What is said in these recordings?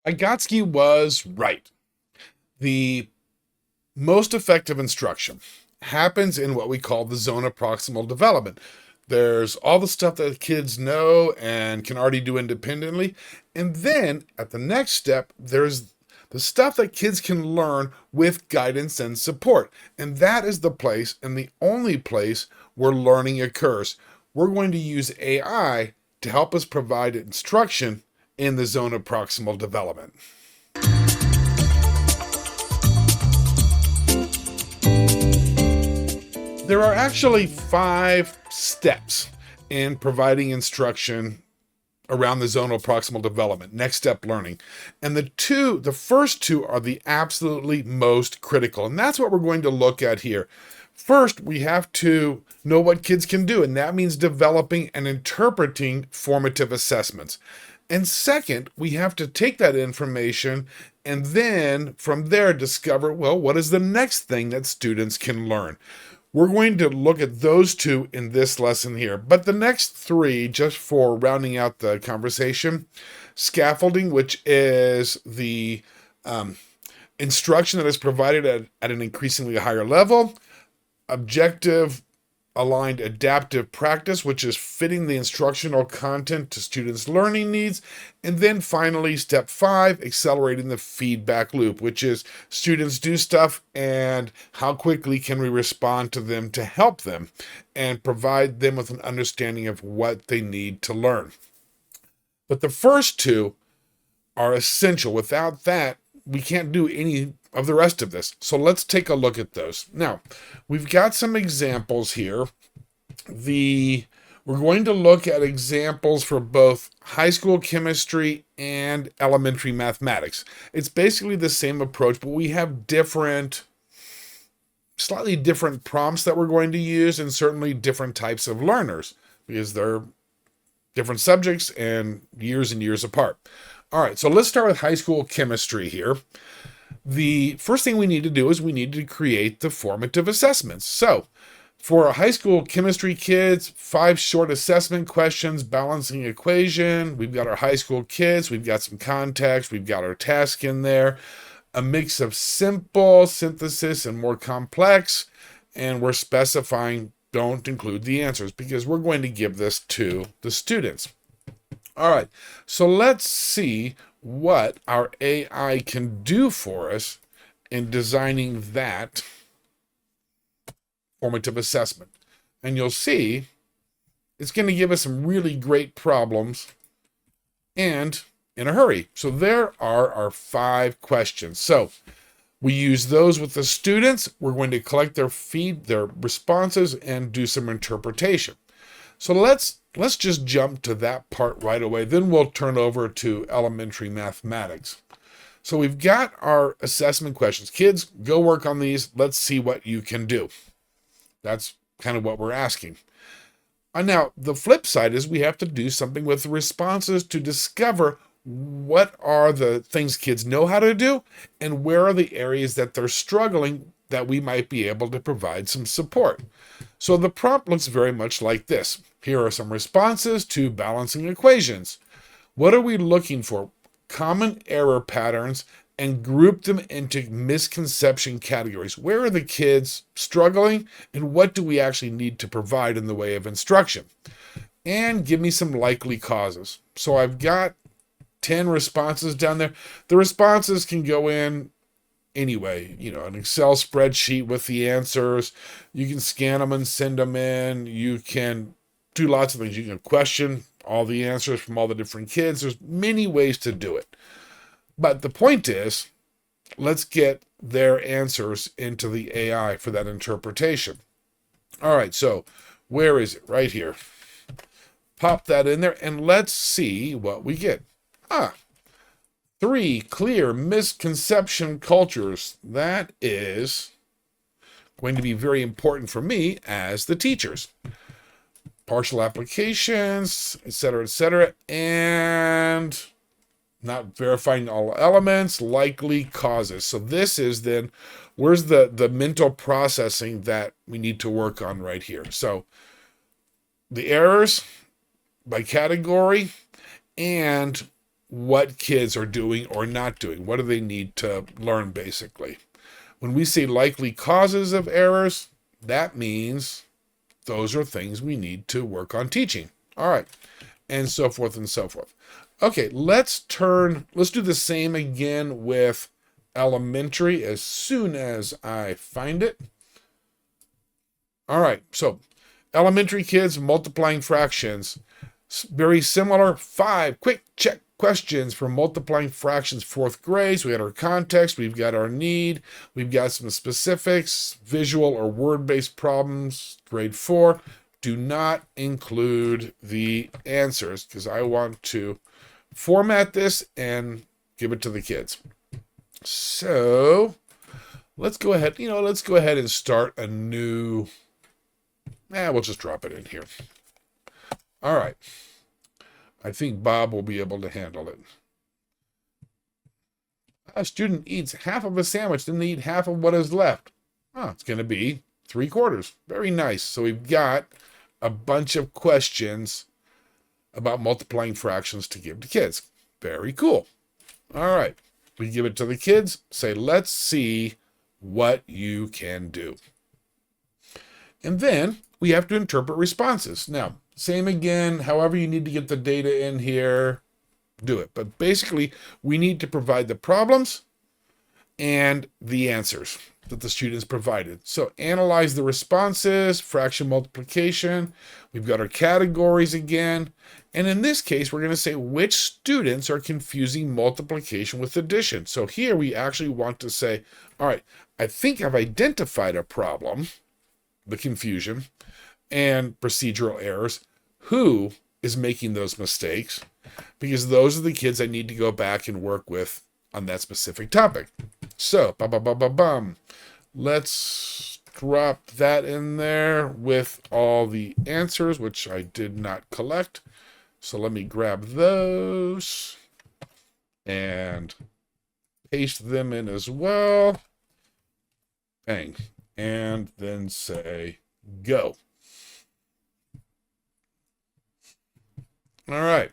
Vygotsky was right. The most effective instruction happens in what we call the zone of proximal development. There's all the stuff that kids know and can already do independently. And then at the next step, there's the stuff that kids can learn with guidance and support. And that is the place and the only place where learning occurs. We're going to use AI to help us provide instruction in the zone of proximal development. There are actually 5 steps in providing instruction around the zonal proximal development, next step learning. And the first two are the absolutely most critical. And that's what we're going to look at here. First, we have to know what kids can do, and that means developing and interpreting formative assessments. And second, we have to take that information and then from there discover, well, what is the next thing that students can learn? We're going to look at those two in this lesson here. But the next 3, just for rounding out the conversation, scaffolding, which is the instruction that is provided at an increasingly higher level, objective aligned adaptive practice, which is fitting the instructional content to students' learning needs. And then finally, step 5, accelerating the feedback loop, which is students do stuff and how quickly can we respond to them to help them and provide them with an understanding of what they need to learn. But the first 2 are essential. Without that, we can't do any of the rest of this. So let's take a look at those. Now, we've got some examples here. We're going to look at examples for both high school chemistry and elementary mathematics. It's basically the same approach, but we have slightly different prompts that we're going to use and certainly different types of learners because they're different subjects and years apart. All right, so let's start with high school chemistry here. The first thing we need to do is we need to create the formative assessments. So for high school chemistry kids, 5 short assessment questions, balancing equation. We've got our high school kids. We've got some context. We've got our task in there, a mix of simple, synthesis, and more complex. And we're specifying don't include the answers because we're going to give this to the students. All right, so let's see what our AI can do for us in designing that formative assessment. And you'll see it's going to give us some really great problems and in a hurry. So there are our 5 questions. So we use those with the students. We're going to collect their responses and do some interpretation. So let's just jump to that part right away. Then we'll turn over to elementary mathematics. So we've got our assessment questions. Kids, go work on these. Let's see what you can do. That's kind of what we're asking. And now, the flip side is we have to do something with the responses to discover what are the things kids know how to do and where are the areas that they're struggling that we might be able to provide some support. So the prompt looks very much like this. Here are some responses to balancing equations. What are we looking for? Common error patterns and group them into misconception categories. Where are the kids struggling and what do we actually need to provide in the way of instruction? And give me some likely causes. So I've got 10 responses down there. The responses can go in anyway, an Excel spreadsheet with the answers. You can scan them and send them in. You can do lots of things. You can question all the answers from all the different kids. There's many ways to do it. But the point is, let's get their answers into the AI for that interpretation. All right, so where is it? Right here. Pop that in there and let's see what we get. 3 clear misconception cultures. That is going to be very important for me as the teachers. Partial applications, etc., and not verifying all elements, likely causes. So this is then, where's the mental processing that we need to work on right here? So the errors by category and what kids are doing or not doing. What do they need to learn, basically? When we say likely causes of errors, that means those are things we need to work on teaching. All right, and so forth and so forth. Okay, let's do the same again with elementary as soon as I find it. All right, so elementary kids multiplying fractions. Very similar. 5 quick check questions for multiplying fractions, 4th grade. So we got our context, we've got our need, we've got some specifics, visual or word-based problems, grade 4. Do not include the answers because I want to format this and give it to the kids. So let's go ahead, and start a new, we'll just drop it in here. All right. I think Bob will be able to handle it. A student eats half of a sandwich, then they eat half of what is left. Oh, it's going to be 3/4. Very nice. So we've got a bunch of questions about multiplying fractions to give to kids. Very cool. All right. We give it to the kids. Say, let's see what you can do. And then we have to interpret responses. Now, same again, however you need to get the data in here, do it. But basically, we need to provide the problems and the answers that the students provided. So analyze the responses, fraction multiplication. We've got our categories again. And in this case, we're going to say which students are confusing multiplication with addition. So here we actually want to say, all right, I think I've identified a problem, the confusion, and procedural errors. Who is making those mistakes? Because those are the kids I need to go back and work with on that specific topic. So, let's drop that in there with all the answers, which I did not collect. So let me grab those and paste them in as well. Bang. And then say go. All right.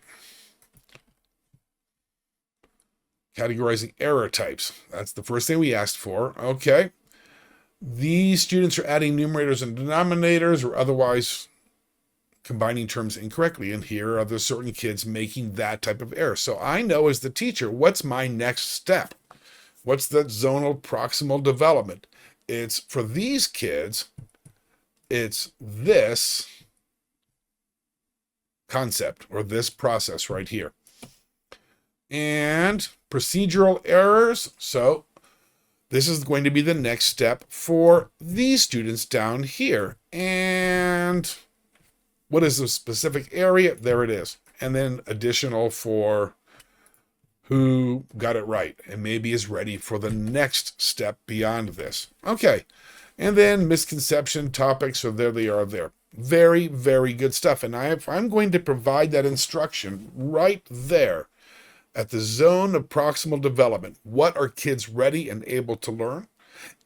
Categorizing error types. That's the first thing we asked for. Okay. These students are adding numerators and denominators or otherwise combining terms incorrectly. And here are the certain kids making that type of error. So I know as the teacher, what's my next step? What's that zone of proximal development? It's for these kids, it's this concept or this process right here. And procedural errors. So this is going to be the next step for these students down here. And what is the specific area? There it is. And then additional for who got it right and maybe is ready for the next step beyond this. Okay. And then misconception topics. So there they are there. Very, very good stuff. And I'm going to provide that instruction right there at the zone of proximal development. What are kids ready and able to learn?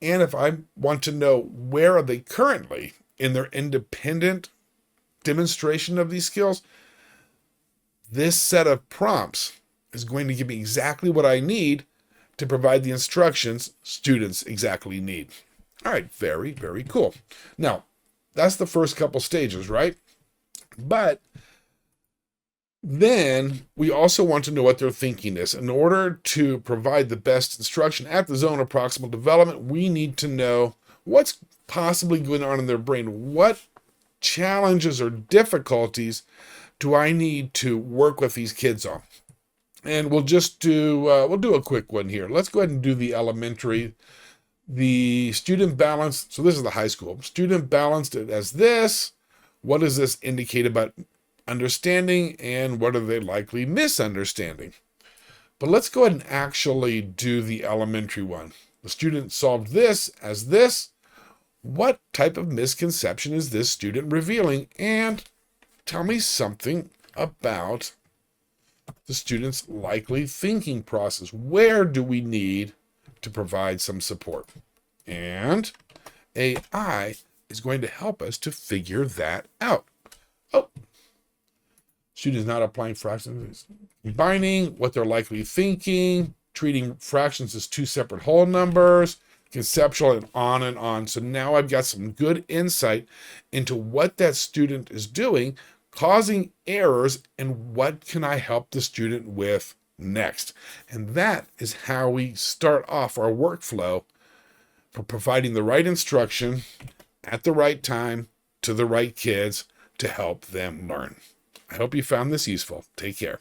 And if I want to know where are they currently in their independent demonstration of these skills, this set of prompts is going to give me exactly what I need to provide the instructions students exactly need. All right, very, very cool. Now, that's the first couple stages, right? But then we also want to know what their thinking is. In order to provide the best instruction at the zone of proximal development, we need to know what's possibly going on in their brain. What challenges or difficulties do I need to work with these kids on? And we'll just do a quick one here. Let's go ahead and do the elementary. The student balance, so this is the high school. Student balanced it as this. What does this indicate about understanding and what are they likely misunderstanding? But let's go ahead and actually do the elementary one. The student solved this as this. What type of misconception is this student revealing? And tell me something about the student's likely thinking process. Where do we need to provide some support? And AI is going to help us to figure that out. Oh, Students not applying fractions, combining what they're likely thinking, treating fractions as two separate whole numbers, conceptual, and on and on. So now I've got some good insight into what that student is doing, causing errors, and what can I help the student with next. And that is how we start off our workflow for providing the right instruction at the right time to the right kids to help them learn. I hope you found this useful. Take care.